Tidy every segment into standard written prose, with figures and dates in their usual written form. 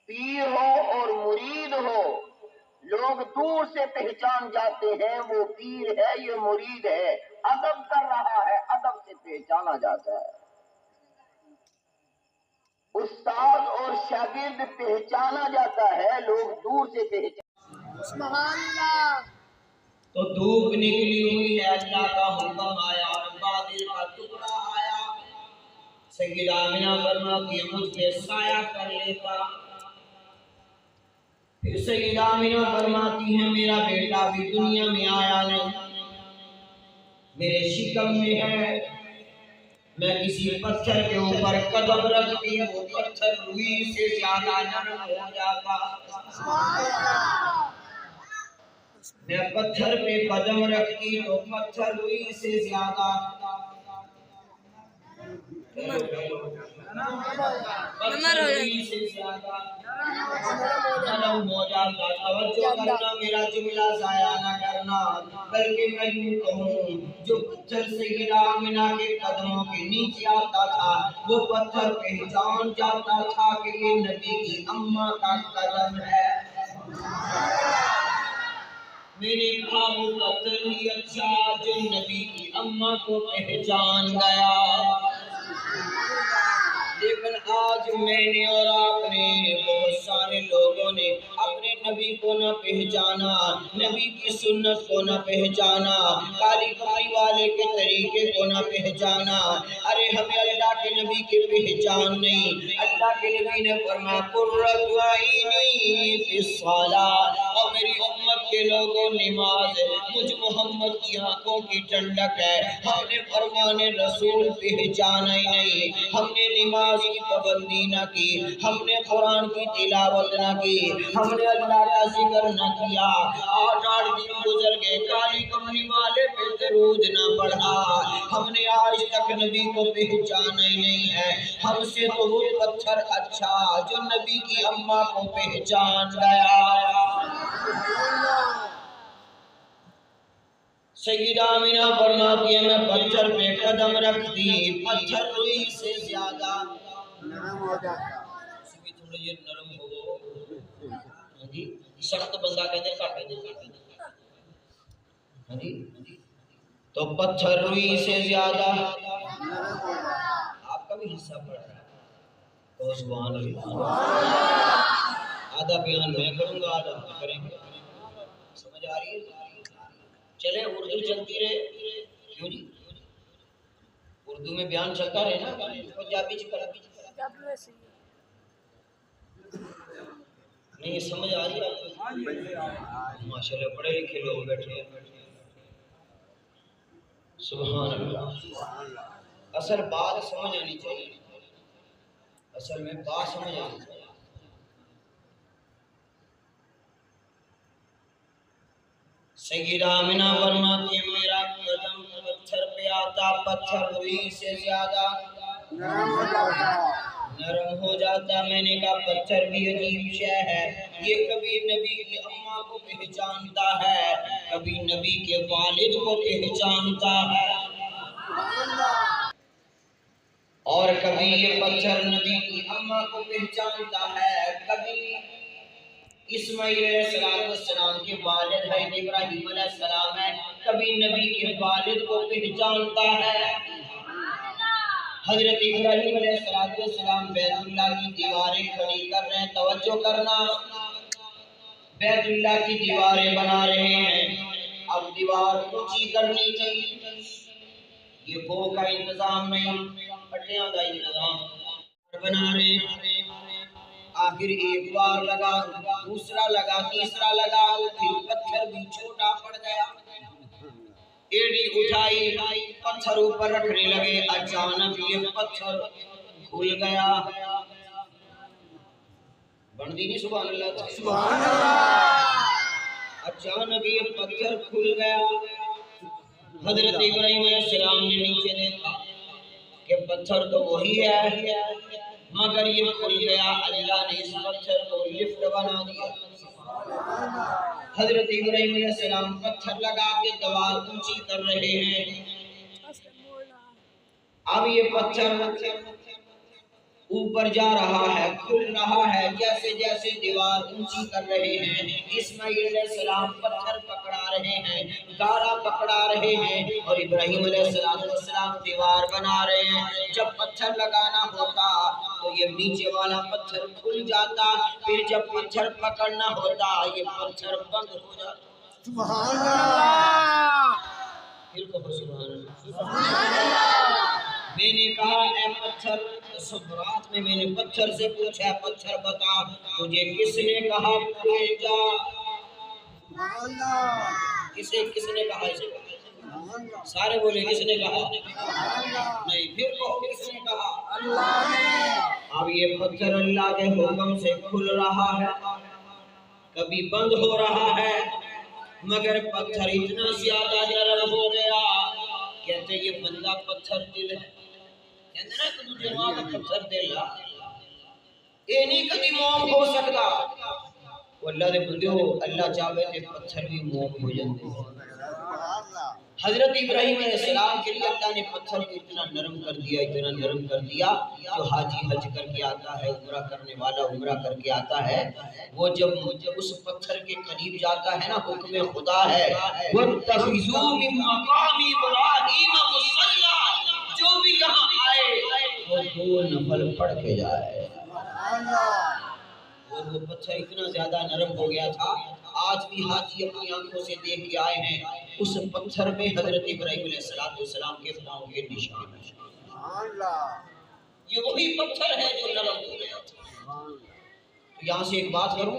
پیر ہو اور مرید ہو، لوگ دور سے پہچان جاتے ہیں وہ پیر ہے یہ مرید ہے، ادب کر رہا ہے ادب سے پہچانا جاتا ہے۔ استاد اور شاگرد پہچانا جاتا ہے، لوگ دور سے پہچان۔ سبحان اللہ۔ تو دھوپ نکلی ہوئی ہے، اللہ کا حکم آیا اور بادل کا ٹکڑا آیا، سیدہ آمنہ فرماتی ہے مجھ پہ سایہ کر لیتا۔ پھر سیدہ آمنہ فرماتی ہے میرا بیٹا بھی دنیا میں آیا نہیں، میرے شکم میں ہے، میں کسی پتھر کے اوپر قدم رکھتی وہ پتھر روئی سے زیادہ نرم ہو جاتا۔ میں پتھر پہ قدم رکھتی تو پتھر روئی سے زیادہ نرم ہو جاتا۔ توجہ کرنا، میرا جملہ ضائع نہ کرنا، بلکہ میں یوں کہوں جو پتھر سیدہ آمنہ کے قدموں کے نیچے آتا تھا وہ پتھر پہچان جاتا تھا کہ یہ نبی کی اماں کا قدم ہے۔ میرے کہا وہ پتھر ہی اچھا جو نبی کی اماں کو پہچان گیا۔ لیکن آج میں نے اور آپ نے بہت سارے لوگوں نے اپنے نبی کو نہ پہچانا، نبی کی سنت کو نہ پہچانا، کالی کمائی والے کے طریقے کو نہ پہچانا۔ ارے ہمیں اللہ کے نبی کی پہچان نہیں۔ اللہ کے نبی نے فرمایا قرۃ عینی فی الصلاۃ، اور میری امت کے لوگوں نماز مجھ محمد کی آنکھوں کی ٹھنڈک ہے۔ ہم نے فرمان رسول پہچانا ہی نہیں، ہم نے نماز کی پابندی نہ کی، ہم نے قرآن کی تلاوت نہ کی، ہم نے اللہ کا ذکر نہ کیا، 8 دن گزر گئے کالی کملی والے پہ درود نہ پڑھا، ہم نے آج تک نبی کو پہچانا ہی نہیں ہے۔ ہم سے تو وہ پتھر اچھا جو نبی کی اماں کو پہچان گیا۔ سیدہ آمنہ فرماتی ہے میں پتھر پہ قدم رکھتی پتھر روئی سے زیادہ نرم ہو جاتا۔ تھوڑا یہ نرم ہو جی، سخت بندہ کہتے کاٹے دے، تو پتھر روئی سے زیادہ آپ کا بھی حصہ پڑ رہا ہے تو سبحان اللہ۔ آدھا بیان میں کروں گا آدھا کریں گے، سمجھ آ رہی ہے؟ چلے اردو چلتی رہے، کیوں جی اردو میں بیان چلتا رہے نا، پنجابی چکر نہیں سمجھ آ رہی ہے آپ کو؟ ماشاءاللہ پڑھے لکھے لوگ بیٹھے ہیں، سبحان اللہ۔ اصل بات سمجھ آنی چاہیے، اصل میں بات سمجھ آنی چاہیے۔ سیدہ آمنہ فرماتی ہے میرا قدم پتھر پہ آتا پتھر روئی سے زیادہ نرم ہو جاتا۔ میں نے کہا پتھر بھی عجیب شے ہے، یہ کبھی نبی کی اماں کو پہچانتا ہے، کبھی نبی کے والد کو پہچانتا ہے، اور کبھی یہ پتھر نبی کی اماں کو پہچانتا ہے، کبھی اسماعیل علیہ السلام کے والد ہے ابراہیم علیہ السلام ہے، کبھی نبی کے والد کو پہچانتا ہے۔ حضرت ابراہیم علیہ السلام بیت اللہ کی دیواریں کھڑی کر رہے ہیں، توجہ کرنا، بیت اللہ کی دیواریں بنا رہے ہیں، اب دیوار اونچی کرنی تھی، یہ بو کا انتظام نہیں، پٹیاں کا انتظام بنا رہے ہیں۔ آخر ایک بار لگا، دوسرا لگا، تیسرا لگا، پھر پتھر بھی چھوٹا پڑ گیا، ایڑی اٹھائی پتھر اوپر رکھنے لگے، اچانک یہ پتھر کھل گیا۔ بندی نہیں سبحان اللہ، سبحان اللہ۔ اچانک یہ پتھر کھل گیا، حضرت ابراہیم علیہ السلام نے نیچے دیکھا کہ پتھر تو وہی ہے مگر یہ کھل گیا، اللہ نے اس پتھر کو لفٹ بنا دیا۔ حضرت ابراہیم علیہ السلام پتھر لگا کے دیوار اونچی کر رہے ہیں، اب یہ پتھر اوپر جا رہا ہے، کھل رہا ہے، جیسے جیسے دیوار اونچی کر رہے ہیں اسماعیل علیہ السلام پتھر پکڑا رہے ہیں، گارا پکڑا رہے ہیں، اور ابراہیم علیہ السلام دیوار بنا رہے ہیں۔ جب پتھر لگانا ہوتا تو یہ نیچے والا پتھر کھل جاتا، پھر جب پتھر پکڑنا ہوتا یہ پتھر بند ہو جاتا۔ سبحان اللہ، پھر کہو سبحان اللہ۔ میں نے کہا اے پتھر، رات میں نے پتھر سے پوچھا پتھر بتا تجھے کس نے کہا کھل جا؟ سبحان اللہ، کس نے کہا اسے؟ سارے بولے کس نے کہا؟ نہیں، پھر کہو کس نے کہا؟ اللہ نے۔ اب یہ پتھر اللہ کے حکم سے کھل رہا ہے، کبھی بند ہو رہا ہے، مگر پتھر اتنا زیادہ نرم ہو گیا، کہتے یہ بندہ پتھر دل ہے، کہتے نا کہ تجھے وہاں کا پتھر دل ہے، یہ نہیں کبھی موم ہو سکتا۔ وہ اللہ دے بندے ہو، اللہ چاہے کہ پتھر بھی موم ہو جاتے۔ حضرت ابراہیم علیہ السلام کے لیے اللہ نے پتھر کو اتنا نرم کر دیا، اتنا نرم کر دیا، جو حاجی حج کر کے آتا ہے، عمرہ کرنے والا عمرہ کر کے آتا ہے، وہ جب اس پتھر کے قریب جاتا ہے نا، حکم خدا ہے وَاتَّخِذُوا مِن مَّقَامِ إِبْرَاهِيمَ مُصَلًّى، جو بھی یہاں آئے وہ 2 نفل پڑھ کے جائے۔ اور وہ پتھر اتنا زیادہ نرم ہو گیا تھا، آج بھی حاجی اپنی آنکھوں سے دیکھ کے آئے ہیں، اس پتھر میں حضرت ابراہیم علیہ السلام کے پاؤں کے نشان ہیں۔ یہ وہی پتھر ہے جو نرم ہو گیا تھا۔ تو یہاں سے ایک بات کروں،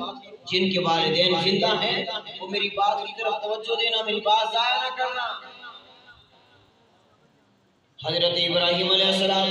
جن کے والدین زندہ ہیں وہ میری بات کی طرف توجہ دینا، میری بات ضائع نہ کرنا۔ حضرت ابراہیم علیہ السلام